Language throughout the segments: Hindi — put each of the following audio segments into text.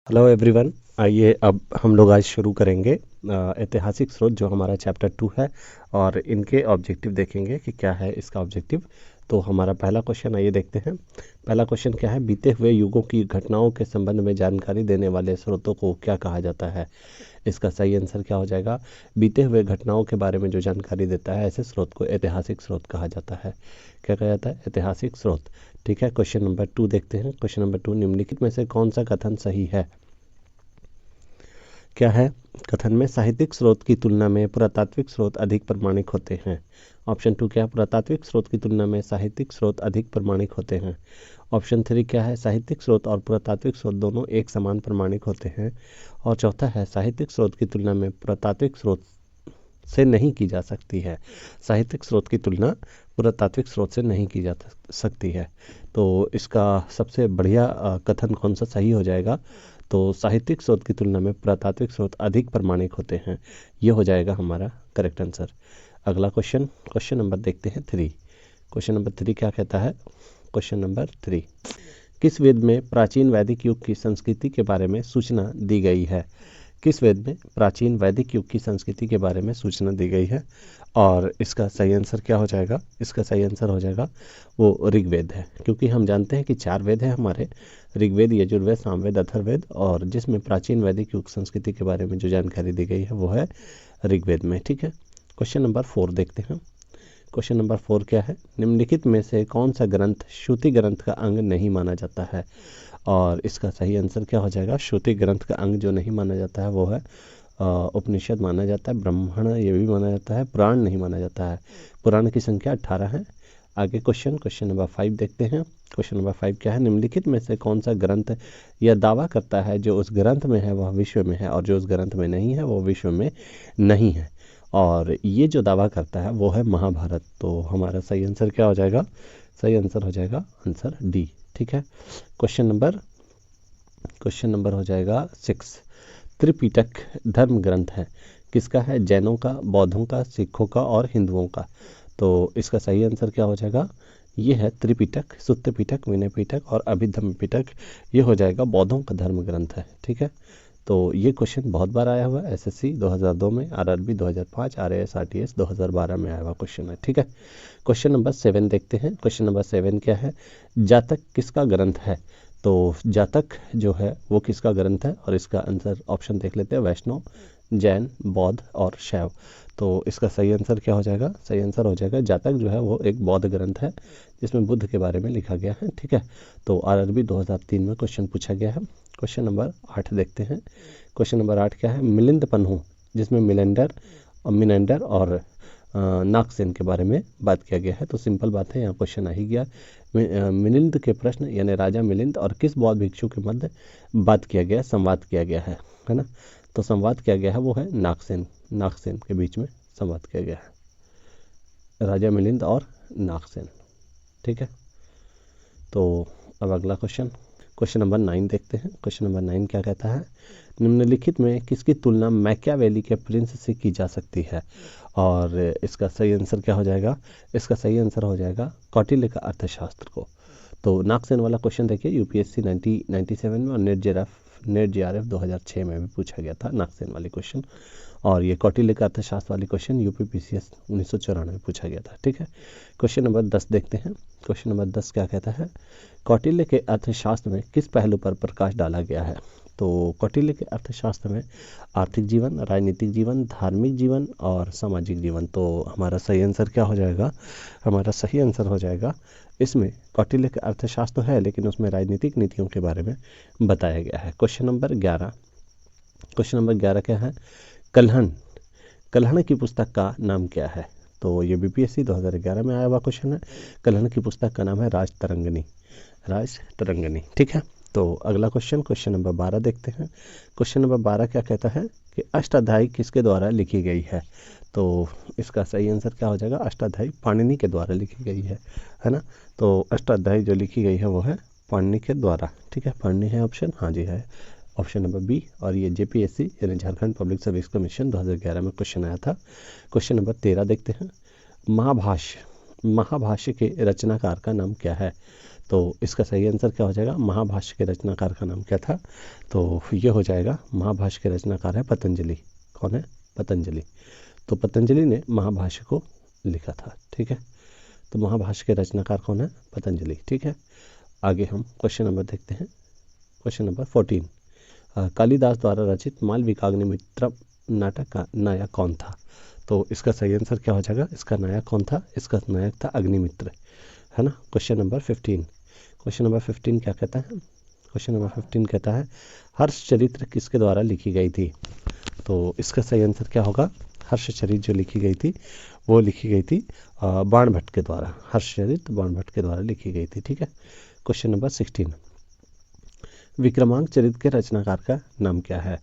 Hello everyone. आइए अब हम लोग आज शुरू करेंगे ऐतिहासिक स्रोत जो हमारा चैप्टर 2 है और इनके ऑब्जेक्टिव देखेंगे कि क्या है इसका ऑब्जेक्टिव। तो हमारा पहला क्वेश्चन आइए देखते हैं। पहला क्वेश्चन क्या है, बीते हुए युगों की घटनाओं के संबंध में जानकारी देने वाले स्रोतों को क्या कहा जाता है। इसका सही आंसर क्या हो जाएगा, बीते हुए घटनाओं के बारे में जो जानकारी देता है ऐसे स्रोत को ऐतिहासिक स्रोत कहा जाता है। क्या कहा जाता है, ऐतिहासिक स्रोत। ठीक है, क्वेश्चन नंबर 2 देखते हैं। क्वेश्चन नंबर 2, निम्नलिखित में से कौन सा कथन सही है। क्या है, कथन में साहित्यिक स्रोत की तुलना में पुरातात्विक स्रोत अधिक प्रमाणिक होते हैं। ऑप्शन 2 क्या है, पुरातात्विक स्रोत की तुलना में साहित्यिक स्रोत अधिक प्रमाणिक होते हैं। ऑप्शन 3 क्या है, साहित्यिक स्रोत और पुरातात्विक स्रोत दोनों एक समान प्रमाणिक होते हैं। और चौथा है, साहित्यिक स्रोत की तुलना में पुरातात्विक स्रोत से नहीं की जा सकती है। साहित्यिक स्रोत की तुलना पुरातात्विक स्रोत से नहीं की जा सकती है। तो इसका सबसे बढ़िया कथन कौन सा सही हो जाएगा, तो साहित्यिक स्रोत की तुलना में पुरातात्विक स्रोत अधिक प्रमाणिक होते हैं। ये हो जाएगा हमारा करेक्ट आंसर। अगला क्वेश्चन, क्वेश्चन नंबर देखते हैं 3। क्वेश्चन नंबर 3 क्या कहता है, क्वेश्चन नंबर 3, किस वेद में प्राचीन वैदिक युग की संस्कृति के बारे में सूचना दी गई है। किस वेद में प्राचीन वैदिक युग की संस्कृति के बारे में सूचना दी गई है। और इसका सही आंसर क्या हो जाएगा, इसका सही आंसर हो जाएगा वो ऋग्वेद है। क्योंकि हम जानते हैं कि 4 वेद है हमारे, ऋग्वेद, यजुर्वेद, सामवेद, अथर्ववेद, और जिसमें प्राचीन वैदिक युग संस्कृति के बारे में जो जानकारी दी गई है वो है ऋग्वेद में। ठीक है, क्वेश्चन नंबर 4 देखते हैं। क्वेश्चन नंबर 4 क्या है, निम्नलिखित में से कौन सा ग्रंथ श्रुति ग्रंथ का अंग नहीं माना जाता है। और इसका सही आंसर क्या हो जाएगा, श्रुति ग्रंथ का अंग जो नहीं माना जाता है वो है उपनिषद माना जाता है, ब्राह्मण ये भी माना जाता है, पुराण नहीं माना जाता है। पुराण की संख्या 18 है। आगे क्वेश्चन, क्वेश्चन नंबर 5 देखते हैं। क्वेश्चन नंबर 5 क्या है, निम्नलिखित में से कौन सा ग्रंथ यह दावा करता है जो उस ग्रंथ में है वह विश्व में है और जो उस ग्रंथ में नहीं है वो विश्व में नहीं है। और ये जो दावा करता है वो है महाभारत। तो हमारा सही आंसर क्या हो जाएगा, सही आंसर हो जाएगा आंसर डी। ठीक है, क्वेश्चन नंबर हो जाएगा 6। त्रिपिटक धर्म ग्रंथ है, किसका है, जैनों का, बौद्धों का, सिखों का और हिंदुओं का। तो इसका सही आंसर क्या हो जाएगा, ये है त्रिपिटक, सुत्त पिटक, विनय पिटक और अभिधम्म पिटक। ये हो जाएगा बौद्धों का धर्म ग्रंथ है। ठीक है, तो ये क्वेश्चन बहुत बार आया हुआ है, एसएससी 2002 में, आरआरबी 2005, आरएएस आरटीएस 2012 में आया हुआ क्वेश्चन है। ठीक है, क्वेश्चन नंबर 7 देखते हैं। क्वेश्चन नंबर 7 क्या है, जातक किसका ग्रंथ है। तो जातक जो है वो किसका ग्रंथ है, और इसका आंसर ऑप्शन देख लेते हैं, वैष्णव, जैन, बौद्ध और शैव। तो इसका सही आंसर क्या हो जाएगा, सही आंसर हो जाएगा जातक जो है वो एक बौद्ध ग्रंथ है जिसमें बुद्ध के बारे में लिखा गया है। ठीक है, तो आरआरबी 2003 में क्वेश्चन पूछा गया है। क्वेश्चन नंबर 8 देखते हैं। क्वेश्चन नंबर 8 क्या है, मिलिंद पन्हु, जिसमें मिनेंडर और नागसेन के बारे में बात किया गया है। तो सिंपल बात है, यहाँ क्वेश्चन आ ही गया। मिलिंद के प्रश्न यानी राजा मिलिंद और किस बौद्ध भिक्षु के मध्य बात किया गया, संवाद किया गया है ना। तो संवाद किया गया है वो है नागसेन के बीच में संवाद किया गया है, राजा मिलिंद और नागसेन। ठीक है, तो अब अगला क्वेश्चन, क्वेश्चन नंबर 9 देखते हैं। क्वेश्चन नंबर 9 क्या कहता है, निम्नलिखित में किसकी तुलना मैकियावेली के प्रिंस से की जा सकती है। और इसका सही आंसर क्या हो जाएगा, इसका सही आंसर हो जाएगा कौटिल्य का अर्थशास्त्र को। तो नागसेन वाला क्वेश्चन देखिए, यूपीएससी 1997 में और नेट जेआरएफ 2006 में भी पूछा गया था नागसेन वाली क्वेश्चन। और ये कौटिल्य का अर्थशास्त्र वाली क्वेश्चन यूपीपीसीएस 1994 में पूछा गया था। ठीक है, क्वेश्चन नंबर 10 देखते हैं। क्वेश्चन नंबर 10 क्या कहता है, कौटिल्य के अर्थशास्त्र में किस पहलू पर प्रकाश डाला गया है। तो कौटिल्य के अर्थशास्त्र में आर्थिक जीवन, राजनीतिक जीवन, धार्मिक जीवन और सामाजिक जीवन। तो हमारा सही आंसर क्या हो जाएगा, हमारा सही आंसर हो जाएगा इसमें कौटिल्य का अर्थशास्त्र है लेकिन उसमें राजनीतिक नीतियों के बारे में बताया गया है। क्वेश्चन नंबर 11, क्वेश्चन नंबर 11 क्या है, कल्हण की पुस्तक का नाम क्या है। तो ये बीपीएससी 2011 में आया हुआ क्वेश्चन है। कल्हण की पुस्तक का नाम है राजतरंगिणी। ठीक है, तो अगला क्वेश्चन, क्वेश्चन नंबर 12 देखते हैं। क्वेश्चन नंबर 12 क्या कहता है कि अष्टाध्यायी किसके द्वारा लिखी गई है। तो इसका सही आंसर क्या हो जाएगा, अष्टाध्यायी पाणिनि के द्वारा लिखी गई है ना। तो अष्टाध्यायी जो लिखी गई है वो है पाणिनि के द्वारा। ठीक है, पाणिनि है ऑप्शन, हाँ जी है ऑप्शन नंबर बी। और ये जेपीएससी यानी झारखंड पब्लिक सर्विस कमीशन 2011 में क्वेश्चन आया था। क्वेश्चन नंबर 13 देखते हैं, महाभाष्य के रचनाकार का नाम क्या है। तो इसका सही आंसर क्या हो जाएगा, महाभाष्य के रचनाकार का नाम क्या था, तो ये हो जाएगा महाभाष्य के रचनाकार है पतंजलि। कौन है, पतंजलि। तो पतंजलि ने महाभाष्य को लिखा था, ठीक है। तो महाभाष्य के रचनाकार कौन है, पतंजलि, ठीक है। आगे हम क्वेश्चन नंबर देखते हैं, क्वेश्चन नंबर 14। कालिदास द्वारा रचित मालविकाग्निमित्रम नाटक का नायक कौन था, तो इसका सही आंसर क्या हो जाएगा, इसका नायक कौन था, इसका नायक था अग्निमित्र, है ना। क्वेश्चन नंबर 15, क्वेश्चन नंबर 15 क्या कहता है, क्वेश्चन नंबर 15 कहता है हर्ष चरित्र किसके द्वारा लिखी गई थी, तो इसका सही आंसर क्या होगा, हर्ष चरित्र जो लिखी गई थी वो लिखी गई थी बाणभट्ट के द्वारा, हर्ष चरित्र बाणभट्ट के द्वारा लिखी गई थी, ठीक है। क्वेश्चन नंबर 16, विक्रमांक चरित्र के रचनाकार का नाम क्या है,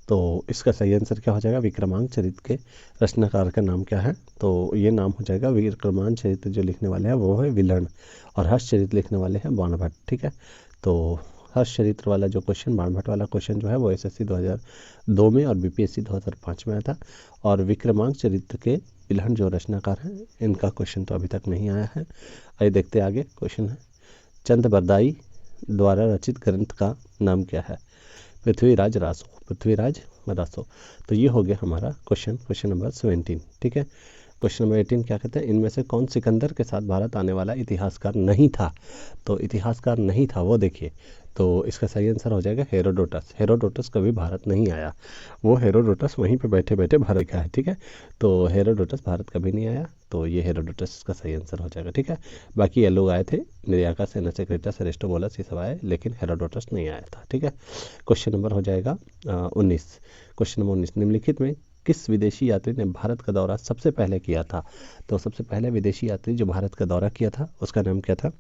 तो इसका सही आंसर क्या हो जाएगा, विक्रमांक चरित्र के रचनाकार का नाम क्या है, तो ये नाम हो जाएगा, विक्रमांक चरित्र जो लिखने वाले हैं वो है विलर्ण, और हर्ष चरित्र लिखने वाले हैं बाणभट्ट, ठीक है। तो हर्ष चरित्र वाला जो क्वेश्चन, बाणभट्ट वाला क्वेश्चन जो है वो एसएससी 2002 में और बीपीएससी 2005 में आया था, और विक्रमांक चरित्र के विलहन जो रचनाकार हैं इनका क्वेश्चन तो अभी तक नहीं आया है। आइए देखते आगे, क्वेश्चन है चंद द्वारा रचित ग्रंथ का नाम क्या है, पृथ्वीराज रासो, पृथ्वीराज रासो। तो ये हो गया हमारा क्वेश्चन नंबर 17, ठीक है। क्वेश्चन नंबर 18 क्या कहते हैं, इनमें से कौन सिकंदर के साथ भारत आने वाला इतिहासकार नहीं था, तो इतिहासकार नहीं था वो देखिए, तो इसका सही आंसर हो जाएगा हेरोडोटस। हेरोडोटस कभी भारत नहीं आया, वो हेरोडोटस वहीं पे बैठे बैठे भारत का है, ठीक है। तो हेरोडोटस भारत कभी नहीं आया, तो ये हेरोडोटस का सही आंसर हो जाएगा, ठीक है। बाकी ये लोग आए थे, निर्याका, सेनेक्रेटस, एरिस्टोबुलस, ये सब आए, लेकिन हेरोडोटस नहीं आया था, ठीक है। क्वेश्चन नंबर हो जाएगा 19, क्वेश्चन नंबर 19, निम्नलिखित में किस विदेशी यात्री ने भारत का दौरा सबसे पहले किया था, तो सबसे पहले विदेशी यात्री जो भारत का दौरा किया था उसका नाम क्या था,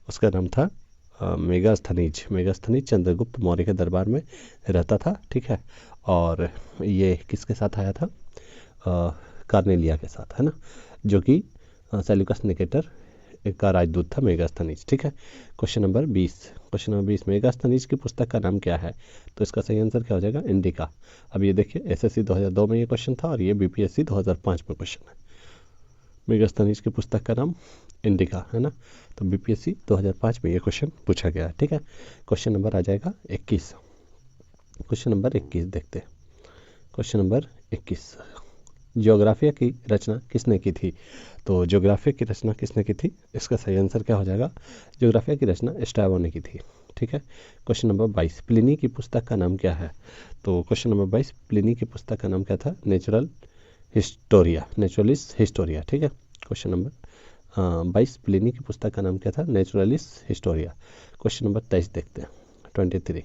उसका नाम था मेगास्थनीज। मेगास्थनीज चंद्रगुप्त मौर्य के दरबार में रहता था, ठीक है। और ये किसके साथ आया था, कार्नेलिया के साथ, है ना, जो कि सेल्यूकस निकेटर का राजदूत था मेगास्थनीज, ठीक है। Question number 20, question number 20, Megasthenes की पुस्तक का नाम क्या है, तो इसका सही आंसर क्या हो जाएगा, इंडिका। अब ये देखिए एसएससी 2002 में ये क्वेश्चन था और ये बीपीएससी 2005 में क्वेश्चन है। मेगास्थनीज की पुस्तक का नाम इंडिका, है ना, तो बीपीएससी 2005 में ये क्वेश्चन पूछा गया है, ठीक है। क्वेश्चन नंबर आ जाएगा 21, क्वेश्चन नंबर 21 देखते हैं, क्वेश्चन नंबर 21, ज्योग्राफिया की रचना किसने की थी, तो ज्योग्राफिया की रचना किसने की थी, इसका सही आंसर क्या हो जाएगा, ज्योग्राफिया की रचना स्ट्रैबो ने की थी, ठीक है। क्वेश्चन नंबर 22, प्लिनी की पुस्तक का नाम क्या है, तो क्वेश्चन नंबर 22, प्लिनी की पुस्तक का नाम क्या था, नेचुरलिस हिस्टोरिया, ठीक है। क्वेश्चन नंबर 22, प्लिनी की पुस्तक का नाम क्या था, नेचुरलिस हिस्टोरिया। क्वेश्चन नंबर 23 देखते हैं, 23,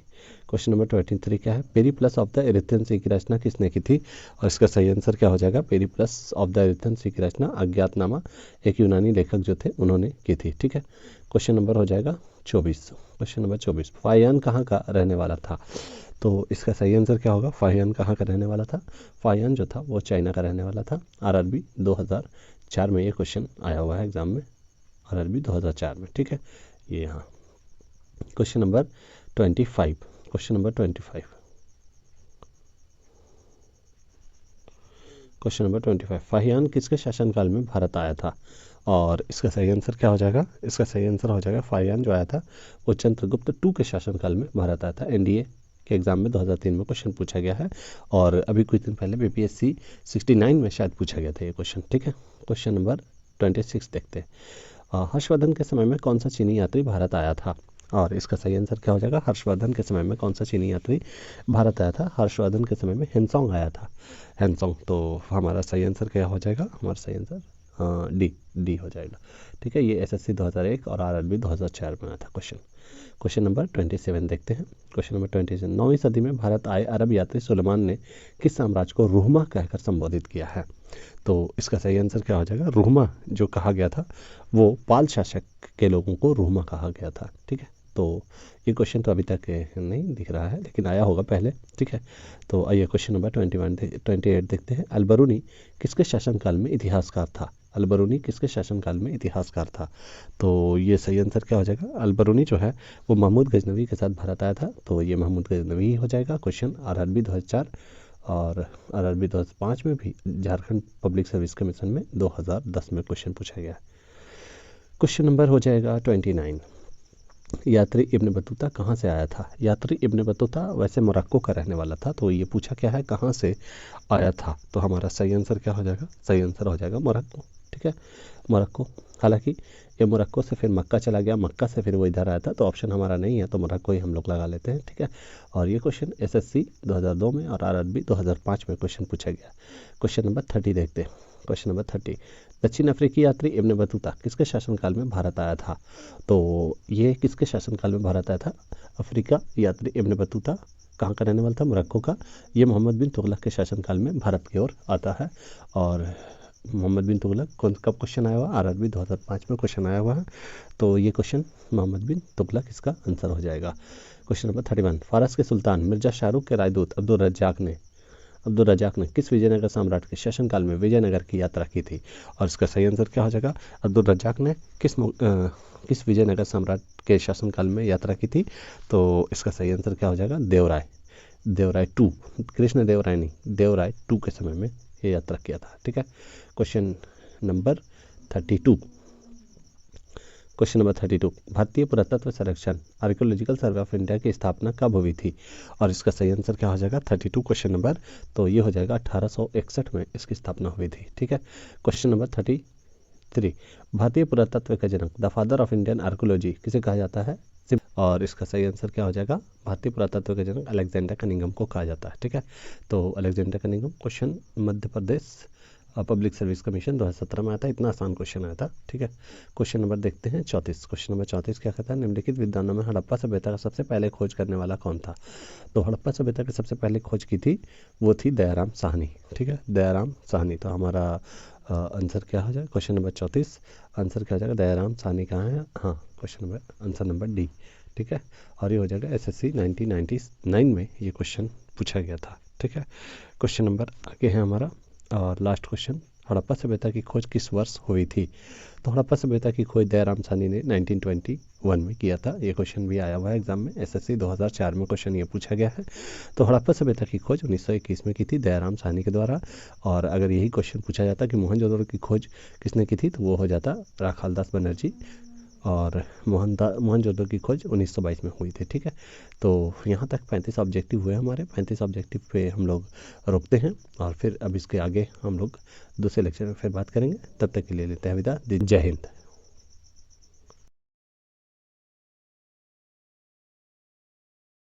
क्वेश्चन नंबर 23 क्या है, पेरिप्लस ऑफ द एरिथ्रियन सी की रचना किसने की थी, और इसका सही आंसर क्या हो जाएगा, पेरिप्लस ऑफ द एरिथ्रियन सी की रचना अज्ञातनामा एक यूनानी लेखक जो थे उन्होंने की थी, ठीक है। क्वेश्चन नंबर हो जाएगा 24, क्वेश्चन नंबर 24, फाहियान कहाँ का रहने वाला था, तो इसका सही आंसर क्या होगा, फाहियान कहाँ का रहने वाला था, फाहियान जो था वो चाइना का रहने वाला था। आरआरबी 2004 में ये क्वेश्चन आया हुआ है एग्जाम में, आरआरबी 2004 में, ठीक है, ये यहाँ। Question number 25, question number 25, question number 25, Fahien किसके शासनकाल में भारत आया था, और इसका सही आंसर क्या हो जाएगा, इसका सही आंसर हो जाएगा फाहियान जो आया था वो चंद्रगुप्त 2 के शासनकाल में भारत आया था। एनडीए के एग्जाम में 2003 में क्वेश्चन पूछा गया है, और अभी कुछ दिन पहले बीपीएससी 69 में शायद पूछा गया था ये क्वेश्चन, ठीक है। क्वेश्चन नंबर 26 देखते हैं, हर्षवर्धन के समय में कौन सा चीनी यात्री भारत आया था, और इसका सही आंसर क्या हो जाएगा, हर्षवर्धन के समय में कौन सा चीनी यात्री भारत आया था, हर्षवर्धन के समय में हेनसोंग आया था, हेनसोंग। तो हमारा सही आंसर क्या हो जाएगा, हमारा सही आंसर डी हो जाएगा, ठीक है। ये एसएससी 2001 और आरआरबी 2004 में आया था क्वेश्चन। क्वेश्चन नंबर 27 देखते हैं, क्वेश्चन नंबर 27, 9वीं सदी में भारत आए अरब यात्री सुलेमान ने किस साम्राज्य को रूहमा कहकर संबोधित किया है, तो इसका सही आंसर क्या हो जाएगा, रूहमा जो कहा गया था वो पाल शासक के लोगों को रूहमा कहा गया था, ठीक है। तो ये क्वेश्चन तो अभी तक नहीं दिख रहा है लेकिन आया होगा पहले, ठीक है। तो आइए क्वेश्चन नंबर 28 देखते हैं, अलबरूनी किसके शासनकाल में इतिहासकार था, अलबरूनी किसके शासनकाल में इतिहासकार था, तो ये सही आंसर क्या हो जाएगा, अलबरूनी जो है वो महमूद गजनवी के साथ भारत आया था, तो ये महमूद गजनवी ही हो जाएगा। क्वेश्चन आरआरबी 2004 और आरआरबी 2005 में भी, झारखंड पब्लिक सर्विस कमीशन में 2010 में क्वेश्चन पूछा गया। क्वेश्चन नंबर हो जाएगा 29, यात्री इब्न बतूता कहाँ से आया था? यात्री इब्न बतूता वैसे मोरक्को का रहने वाला था, तो ये पूछा क्या है कहाँ से आया था, तो हमारा सही आंसर क्या हो जाएगा? सही आंसर हो जाएगा मोरक्को। ठीक है, मोरक्को। हालांकि ये मोरक्को से फिर मक्का चला गया, मक्का से फिर वो इधर आया था, तो ऑप्शन हमारा नहीं है, तो मोरक्को ही हम लोग लगा लेते हैं। ठीक है, और ये क्वेश्चन एसएससी 2002 में और आरआरबी 2005 में क्वेश्चन पूछा गया। क्वेश्चन नंबर 30 देखते हैं। क्वेश्चन नंबर 30, दक्षिण अफ्रीकी यात्री इब्न बतूता किसके शासनकाल में भारत आया था? तो ये किसके शासनकाल में भारत आया था? अफ्रीका यात्री इब्न बतूता कहाँ का रहने वाला था? मोरक्को का। ये मोहम्मद बिन तुगलक के शासनकाल में भारत की ओर आता है। और मोहम्मद बिन तुगलक कौन कब क्वेश्चन आया हुआ? आरआरबी 2005 में क्वेश्चन आया हुआ है, तो ये क्वेश्चन मोहम्मद बिन तुगलक इसका आंसर हो जाएगा। क्वेश्चन नंबर 31, फारस के सुल्तान मिर्जा शाहरुख के राजदूत अब्दुल रजाक ने किस विजयनगर सम्राट के शासनकाल में विजयनगर की यात्रा की थी? और इसका सही आंसर क्या हो जाएगा? अब्दुल रजाक ने किस विजयनगर सम्राट के शासनकाल में यात्रा की थी? तो इसका सही आंसर क्या हो जाएगा? देवराय टू, कृष्ण देवराय नहीं, देवराय टू के समय में ये यात्रा किया था। ठीक है, क्वेश्चन नंबर 32। क्वेश्चन नंबर 32, भारतीय पुरातत्व सर्वेक्षण आर्कियोलॉजिकल सर्वे ऑफ इंडिया की स्थापना कब हुई थी? और इसका सही आंसर क्या हो जाएगा? 32 क्वेश्चन नंबर, तो ये हो जाएगा 1861 में इसकी स्थापना हुई थी। ठीक है, क्वेश्चन नंबर 33, भारतीय पुरातत्व का जनक the father of Indian archaeology किसे कहा जाता है? और इसका सही आंसर क्या हो जाएगा? भारतीय पुरातत्व के जनक अलेक्जेंडर कनिंघम को कहा जाता है। ठीक है, तो Alexander Cunningham. Question Madhya Pradesh public service commission 2017 में आया था, इतना आसान क्वेश्चन आया था। ठीक है, क्वेश्चन नंबर देखते हैं 34। क्वेश्चन नंबर 34 क्या कहता है? निम्नलिखित विद्वानों में हड़प्पा सभ्यता का सबसे पहले खोज करने वाला कौन था? तो हड़प्पा सभ्यता की सबसे पहले खोज की थी वो थी दयाराम साहनी। ठीक है, दयाराम साहनी। तो हमारा आंसर क्या हो जाएगा? क्वेश्चन नंबर 34 आंसर क्या हो जाएगा? दयाराम साहनी कहाँ है? हाँ, question number answer number D. ठीक है, और ये हो जाएगा एसएससी 1999 में ये क्वेश्चन पूछा गया था। ठीक है, क्वेश्चन नंबर आगे है हमारा और लास्ट क्वेश्चन, हड़प्पा सभ्यता की खोज किस वर्ष हुई थी? तो हड़प्पा सभ्यता की खोज दयाराम साहनी ने 1921 में किया था। ये क्वेश्चन भी आया हुआ है एग्जाम में, एसएससी 2004 में क्वेश्चन ये पूछा गया है। तो हड़प्पा सभ्यता की खोज 1921 में की थी दयाराम साहनी के द्वारा। और अगर यही क्वेश्चन पूछा जाता कि मोहनजोदड़ो की खोज किसने की थी, तो वो हो जाता राखालदास बनर्जी। और मोहनजोदड़ो की खोज 1922 में हुई थी। ठीक है, तो यहाँ तक 35 ऑब्जेक्टिव हुए हमारे। 35 ऑब्जेक्टिव पे हम लोग रुकते हैं और फिर अब इसके आगे हम लोग दूसरे लेक्चर में फिर बात करेंगे। तब तक के लिए लेते हैं विदा। जय हिंद।